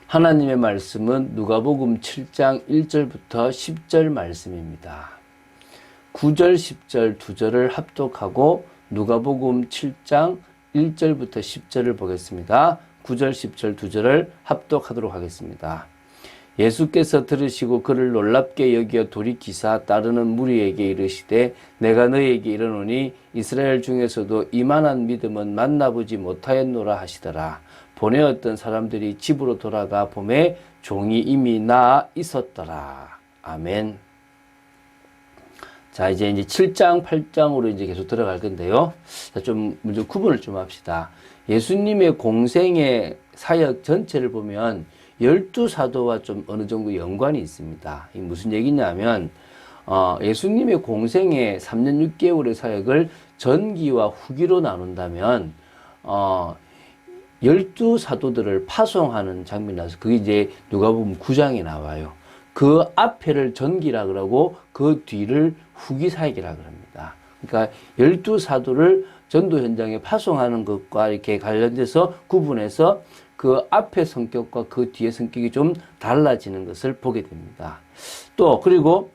하나님의 말씀은 누가복음 7장 1절부터 10절 말씀입니다. 9절, 10절 두 절을 합독하고 누가복음 7장 1절부터 10절을 보겠습니다. 9절, 10절 두 절을 합독하도록 하겠습니다. 예수께서 들으시고 그를 놀랍게 여기어 돌이키사 따르는 무리에게 이르시되 내가 너희에게 이르노니 이스라엘 중에서도 이만한 믿음은 만나보지 못하였노라 하시더라. 보내었던 사람들이 집으로 돌아가 보매 종이 이미 나아 있었더라. 아멘. 자, 이제 7장, 8장으로 이제 계속 들어갈 건데요. 자, 먼저 구분을 좀 합시다. 예수님의 공생의 사역 전체를 보면 12사도와 좀 어느 정도 연관이 있습니다. 이 무슨 얘기냐면, 예수님의 공생의 3년 6개월의 사역을 전기와 후기로 나눈다면, 12사도들을 파송하는 장면이 나와서 그게 이제 누가복음 9장에 나와요. 그 앞에를 전기라 그러고 그 뒤를 후기 사역이라 그럽니다. 그러니까 12사도를 전도 현장에 파송하는 것과 이렇게 관련돼서 구분해서 그 앞의 성격과 그 뒤의 성격이 좀 달라지는 것을 보게 됩니다. 또 그리고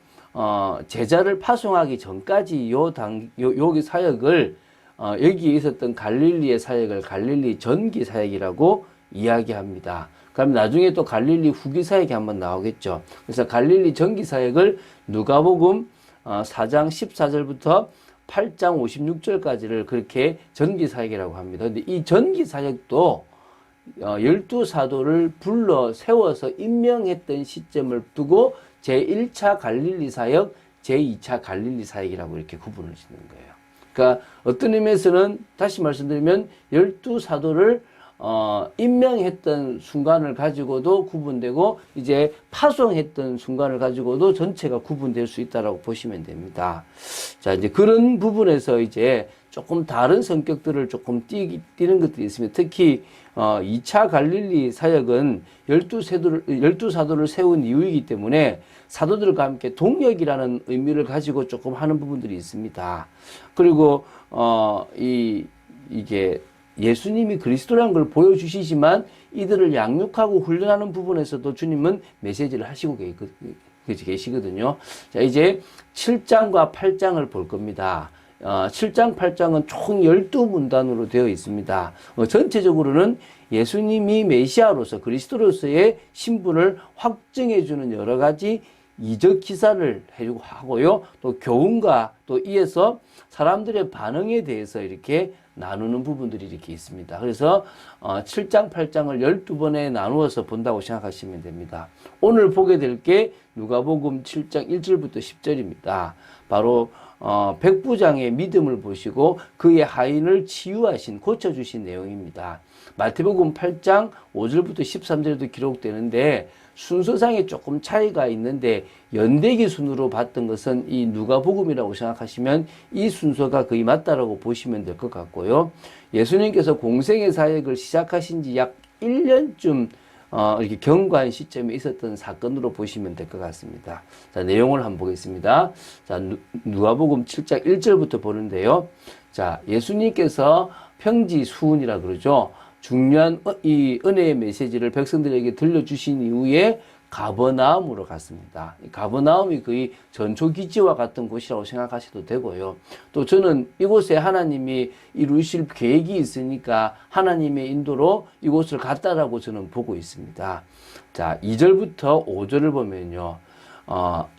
제자를 파송하기 전까지 여기 사역을 여기에 있었던 갈릴리의 사역을 갈릴리 전기 사역이라고 이야기합니다. 그럼 나중에 또 갈릴리 후기 사역이 한번 나오겠죠. 그래서 갈릴리 전기 사역을 누가복음 4장 14절부터 8장 56절까지를 그렇게 전기 사역이라고 합니다. 근데 이 전기 사역도 12사도를 불러 세워서 임명했던 시점을 두고 제1차 갈릴리 사역, 제2차 갈릴리 사역이라고 이렇게 구분을 짓는 거예요. 그러니까 어떤 의미에서는 다시 말씀드리면 12사도를 임명했던 순간을 가지고도 구분되고 이제 파송했던 순간을 가지고도 전체가 구분될 수 있다라고 보시면 됩니다. 자, 이제 그런 부분에서 이제 조금 다른 성격들을 조금 띄는 것들이 있습니다. 특히 2차 갈릴리 사역은 12사도를 세운 이유이기 때문에 사도들과 함께 동력이라는 의미를 가지고 조금 하는 부분들이 있습니다. 그리고 이게 예수님이 그리스도라는 걸 보여주시지만 이들을 양육하고 훈련하는 부분에서도 주님은 메시지를 하시고 계시거든요. 자, 이제 7장과 8장을 볼 겁니다. 7장, 8장은 총 12문단으로 되어 있습니다. 전체적으로는 예수님이 메시아로서 그리스도로서의 신분을 확증해주는 여러 가지 이적 기사를 해주고 하고요. 또 교훈과 또 이에서 사람들의 반응에 대해서 이렇게 나누는 부분들이 이렇게 있습니다. 그래서 7장, 8장을 12번에 나누어서 본다고 생각하시면 됩니다. 오늘 보게 될 게 누가복음 7장 1절부터 10절입니다. 바로 백부장의 믿음을 보시고 그의 하인을 치유하신, 고쳐주신 내용입니다. 마태복음 8장 5절부터 13절에도 기록되는데 순서상에 조금 차이가 있는데 연대기 순으로 봤던 것은 이 누가복음이라고 생각하시면 이 순서가 거의 맞다라고 보시면 될 것 같고요. 예수님께서 공생의 사역을 시작하신 지 약 1년쯤 이렇게 경과한 시점에 있었던 사건으로 보시면 될 것 같습니다. 자, 내용을 한번 보겠습니다. 자, 누가복음 7장 1절부터 보는데요. 자, 예수님께서 평지수훈이라 그러죠. 중요한 이 은혜의 메시지를 백성들에게 들려주신 이후에 가버나움으로 갔습니다. 가버나움이 거의 전초기지와 같은 곳이라고 생각하셔도 되고요. 또 저는 이곳에 하나님이 이루실 계획이 있으니까 하나님의 인도로 이곳을 갔다라고 저는 보고 있습니다. 자, 2절부터 5절을 보면요.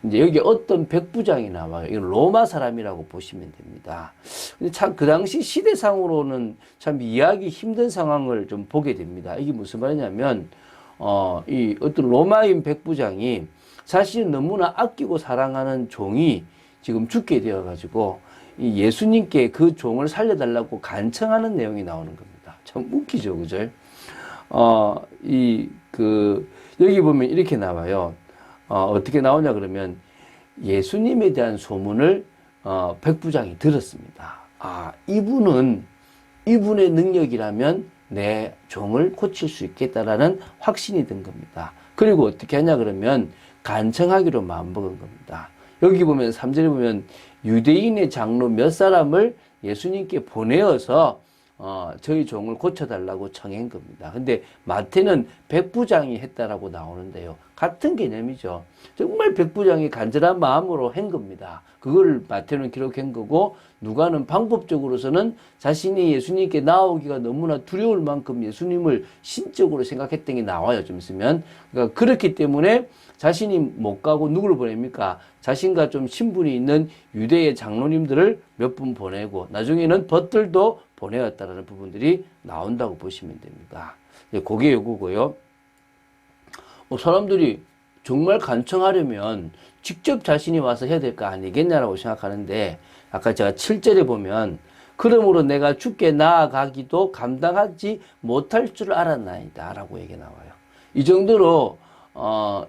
이제 여기 어떤 백부장이 나와요. 이건 로마 사람이라고 보시면 됩니다. 근데 참 그 당시 시대상으로는 참 이해하기 힘든 상황을 좀 보게 됩니다. 이게 무슨 말이냐면, 이 어떤 로마인 백부장이 자신이 너무나 아끼고 사랑하는 종이 지금 죽게 되어가지고 이 예수님께 그 종을 살려달라고 간청하는 내용이 나오는 겁니다. 참 웃기죠, 그죠? 여기 보면 이렇게 나와요. 어떻게 나오냐 그러면 예수님에 대한 소문을 백부장이 들었습니다. 이분의 능력이라면 내 종을 고칠 수 있겠다라는 확신이 든 겁니다. 그리고 어떻게 하냐 그러면 간청하기로 마음먹은 겁니다. 여기 보면 3절에 보면 유대인의 장로 몇 사람을 예수님께 보내어서 저희 종을 고쳐달라고 청한 겁니다. 근데 마태는 백부장이 했다라고 나오는데요. 같은 개념이죠. 정말 백부장이 간절한 마음으로 한 겁니다. 그걸 마태는 기록한 거고, 누가는 방법적으로서는 자신이 예수님께 나오기가 너무나 두려울 만큼 예수님을 신적으로 생각했던 게 나와요. 좀 있으면. 그러니까 그렇기 때문에 자신이 못 가고 누구를 보냅니까? 자신과 좀 신분이 있는 유대의 장로님들을 몇 분 보내고, 나중에는 벗들도 보내었다라는 부분들이 나온다고 보시면 됩니다. 그게 요거고요. 사람들이 정말 간청하려면 직접 자신이 와서 해야 될 거 아니겠냐라고 생각하는데, 아까 제가 7절에 보면, 그러므로 내가 주께 나아가기도 감당하지 못할 줄 알았나이다 라고 얘기 나와요. 이 정도로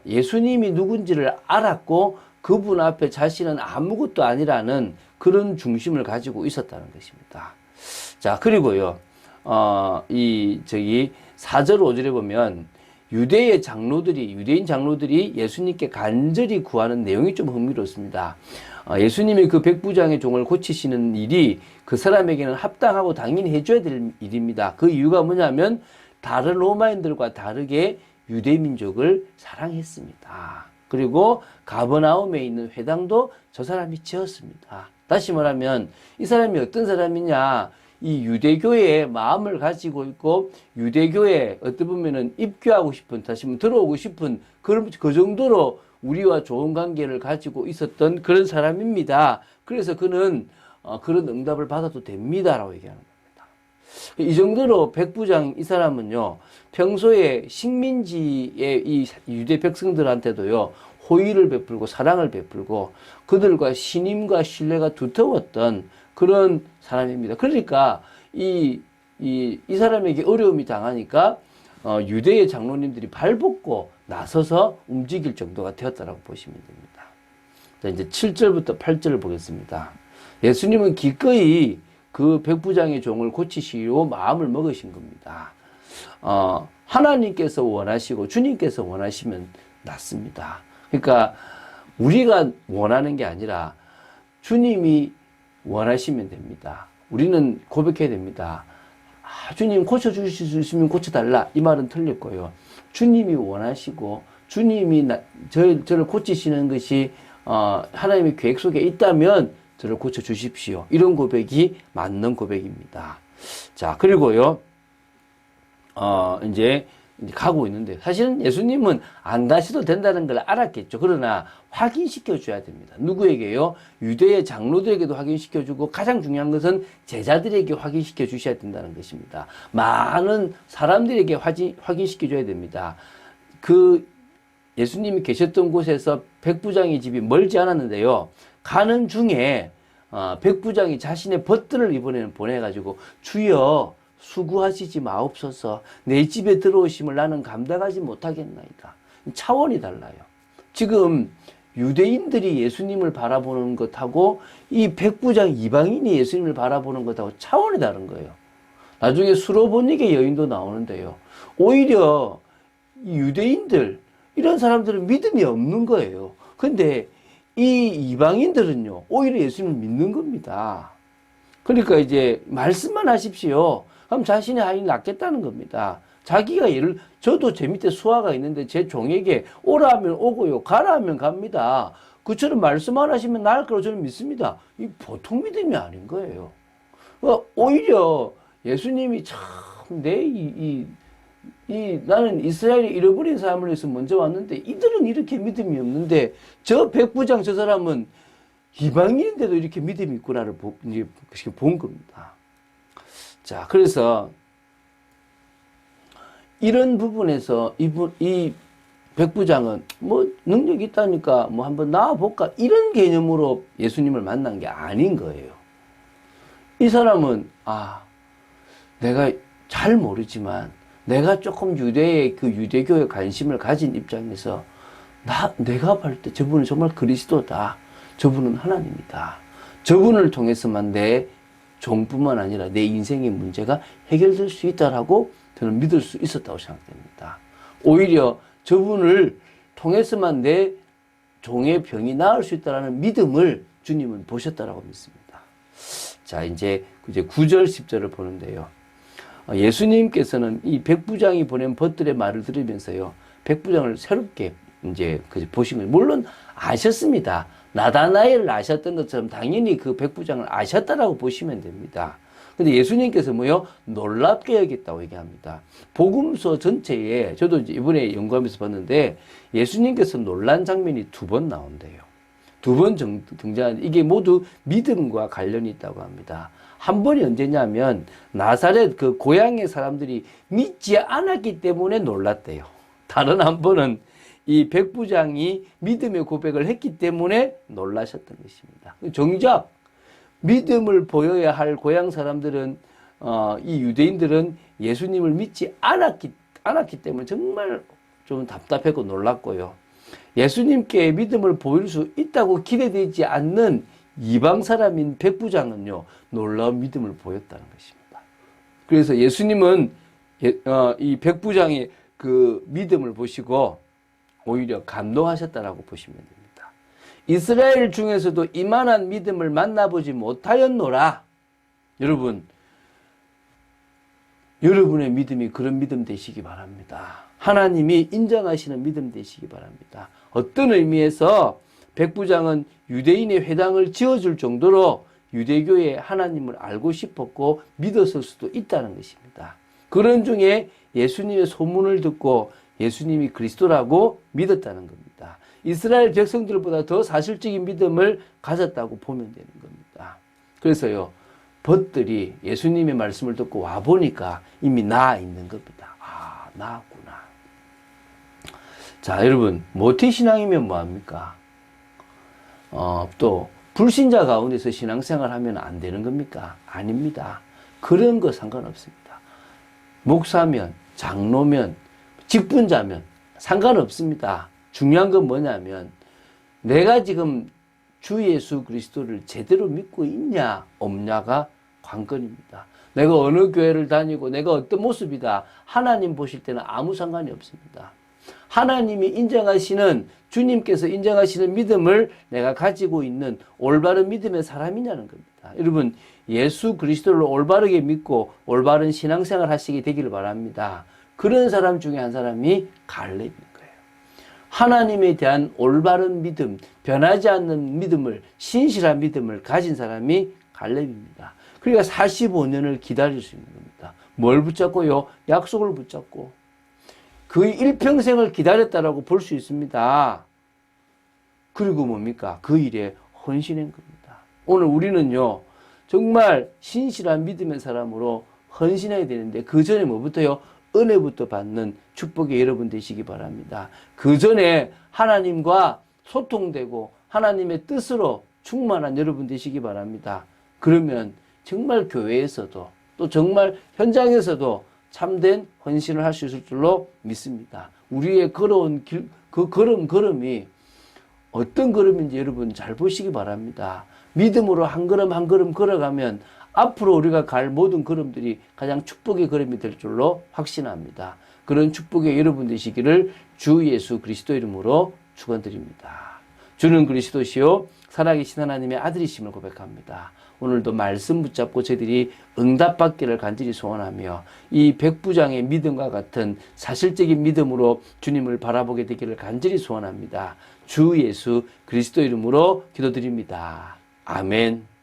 예수님이 누군지를 알았고, 그분 앞에 자신은 아무것도 아니라는 그런 중심을 가지고 있었다는 것입니다. 자, 그리고요, 4절, 5절에 보면, 유대인 장로들이 예수님께 간절히 구하는 내용이 좀 흥미롭습니다. 예수님이 그 백부장의 종을 고치시는 일이 그 사람에게는 합당하고 당연히 해줘야 될 일입니다. 그 이유가 뭐냐면, 다른 로마인들과 다르게 유대민족을 사랑했습니다. 그리고 가버나움에 있는 회당도 저 사람이 지었습니다. 다시 말하면 이 사람이 어떤 사람이냐, 이 유대교의 마음을 가지고 있고, 유대교에 어떻게 보면은 입교하고 싶은, 다시 말하면 들어오고 싶은, 그 정도로 우리와 좋은 관계를 가지고 있었던 그런 사람입니다. 그래서 그는 그런 응답을 받아도 됩니다라고 얘기하는 겁니다. 이 정도로 백부장 이 사람은요, 평소에 식민지의 이 유대 백성들한테도요, 호의를 베풀고 사랑을 베풀고 그들과 신임과 신뢰가 두터웠던 그런 사람입니다. 그러니까 이 사람에게 어려움이 당하니까 유대의 장로님들이 발벗고 나서서 움직일 정도가 되었다라고 보시면 됩니다. 자, 이제 7절부터 8절을 보겠습니다. 예수님은 기꺼이 그 백부장의 종을 고치시려고 마음을 먹으신 겁니다. 하나님께서 원하시고 주님께서 원하시면 낫습니다. 그러니까 우리가 원하는 게 아니라 주님이 원하시면 됩니다. 우리는 고백해야 됩니다. 주님 고쳐주실 수 있으면 고쳐달라. 이 말은 틀렸고요. 주님이 원하시고 주님이 저를 고치시는 것이 하나님의 계획 속에 있다면 저를 고쳐주십시오. 이런 고백이 맞는 고백입니다. 자, 그리고요, 이제 가고 있는데, 사실은 예수님은 안 가셔도 된다는 걸 알았겠죠. 그러나 확인시켜 줘야 됩니다. 누구에게요? 유대의 장로들에게도 확인시켜 주고, 가장 중요한 것은 제자들에게 확인시켜 주셔야 된다는 것입니다. 많은 사람들에게 확인시켜 줘야 됩니다. 그 예수님이 계셨던 곳에서 백부장의 집이 멀지 않았는데요, 가는 중에 백부장이 자신의 벗들을 이번에는 보내가지고, 주여 수고하시지 마옵소서, 내 집에 들어오심을 나는 감당하지 못하겠나이다. 차원이 달라요. 지금 유대인들이 예수님을 바라보는 것하고 이 백부장 이방인이 예수님을 바라보는 것하고 차원이 다른 거예요. 나중에 수로보니게 여인도 나오는데요, 오히려 유대인들, 이런 사람들은 믿음이 없는 거예요. 근데 이 이방인들은요, 오히려 예수님을 믿는 겁니다. 그러니까 이제 말씀만 하십시오. 그럼 자신의 아이 낳겠다는 겁니다. 자기가 저도 제 밑에 수하가 있는데 제 종에게 오라 하면 오고요, 가라 하면 갑니다. 그처럼 말씀만 하시면 나을 거라고 저는 믿습니다. 이 보통 믿음이 아닌 거예요. 그러니까 오히려 예수님이 참, 나는 이스라엘이 잃어버린 사람을 위해서 먼저 왔는데 이들은 이렇게 믿음이 없는데, 저 백부장 저 사람은 이방인인데도 이렇게 믿음이 있구나를 본 겁니다. 자, 그래서 이런 부분에서 이 백부장은 뭐 능력이 있다니까 뭐 한번 나와볼까, 이런 개념으로 예수님을 만난 게 아닌 거예요. 이 사람은 내가 잘 모르지만 내가 조금 유대교에 관심을 가진 입장에서 내가 볼 때 저분은 정말 그리스도다. 저분은 하나님이다. 저분을 통해서만 내 종뿐만 아니라 내 인생의 문제가 해결될 수 있다라고 저는 믿을 수 있었다고 생각됩니다. 오히려 저분을 통해서만 내 종의 병이 나을 수 있다라는 믿음을 주님은 보셨다라고 믿습니다. 자, 이제 9절, 10절을 보는데요. 예수님께서는 이 백부장이 보낸 벗들의 말을 들으면서요, 백부장을 새롭게 이제 보신 거예요. 물론 아셨습니다. 나다나엘을 아셨던 것처럼 당연히 그 백부장을 아셨다라고 보시면 됩니다. 근데 예수님께서 뭐요? 놀랍게 여겼다고 얘기합니다. 복음서 전체에, 저도 이번에 연구하면서 봤는데, 예수님께서 놀란 장면이 2번 나온대요. 2번 등장하는, 이게 모두 믿음과 관련이 있다고 합니다. 한 번이 언제냐면, 나사렛 그 고향의 사람들이 믿지 않았기 때문에 놀랐대요. 다른 한 번은 이 백부장이 믿음의 고백을 했기 때문에 놀라셨던 것입니다. 정작 믿음을 보여야 할 고향 사람들은, 이 유대인들은 예수님을 믿지 않았기 때문에 정말 좀 답답했고 놀랐고요. 예수님께 믿음을 보일 수 있다고 기대되지 않는 이방 사람인 백부장은요, 놀라운 믿음을 보였다는 것입니다. 그래서 예수님은 이 백부장의 그 믿음을 보시고 오히려 감동하셨다라고 보시면 됩니다. 이스라엘 중에서도 이만한 믿음을 만나보지 못하였노라. 여러분의 믿음이 그런 믿음 되시기 바랍니다. 하나님이 인정하시는 믿음 되시기 바랍니다. 어떤 의미에서 백부장은 유대인의 회당을 지어줄 정도로 유대교의 하나님을 알고 싶었고 믿었을 수도 있다는 것입니다. 그런 중에 예수님의 소문을 듣고 예수님이 그리스도라고 믿었다는 겁니다. 이스라엘 백성들보다 더 사실적인 믿음을 가졌다고 보면 되는 겁니다. 그래서요, 벗들이 예수님의 말씀을 듣고 와보니까 이미 나아 있는 겁니다. 아, 나았구나. 자, 여러분, 모태신앙이면 뭐합니까? 또 불신자 가운데서 신앙생활 하면 안 되는 겁니까? 아닙니다. 그런 거 상관없습니다. 목사면, 장로면, 직분자면 상관없습니다. 중요한 건 뭐냐면 내가 지금 주 예수 그리스도를 제대로 믿고 있냐 없냐가 관건입니다. 내가 어느 교회를 다니고 내가 어떤 모습이다, 하나님 보실 때는 아무 상관이 없습니다. 하나님이 인정하시는, 주님께서 인정하시는 믿음을 내가 가지고 있는 올바른 믿음의 사람이냐는 겁니다. 여러분, 예수 그리스도를 올바르게 믿고 올바른 신앙생활 하시게 되기를 바랍니다. 그런 사람 중에 한 사람이 갈렙인 거예요. 하나님에 대한 올바른 믿음, 변하지 않는 믿음을, 신실한 믿음을 가진 사람이 갈렙입니다. 그러니까 45년을 기다릴 수 있는 겁니다. 뭘 붙잡고요? 약속을 붙잡고 거의 일평생을 기다렸다라고 볼 수 있습니다. 그리고 뭡니까? 그 일에 헌신한 겁니다. 오늘 우리는요, 정말 신실한 믿음의 사람으로 헌신해야 되는데 그 전에 뭐부터요? 은혜부터 받는 축복의 여러분 되시기 바랍니다. 그 전에 하나님과 소통되고 하나님의 뜻으로 충만한 여러분 되시기 바랍니다. 그러면 정말 교회에서도 또 정말 현장에서도 참된 헌신을 할 수 있을 줄로 믿습니다. 우리의 걸어온 길, 그 걸음이 어떤 걸음인지 여러분 잘 보시기 바랍니다. 믿음으로 한 걸음 한 걸음 걸어가면 앞으로 우리가 갈 모든 걸음들이 가장 축복의 걸음이 될 줄로 확신합니다. 그런 축복의 여러분 되시기를 주 예수 그리스도 이름으로 축원드립니다. 주는 그리스도시요 살아계신 하나님의 아들이심을 고백합니다. 오늘도 말씀 붙잡고 저희들이 응답받기를 간절히 소원하며 이 백부장의 믿음과 같은 사실적인 믿음으로 주님을 바라보게 되기를 간절히 소원합니다. 주 예수 그리스도 이름으로 기도드립니다. 아멘.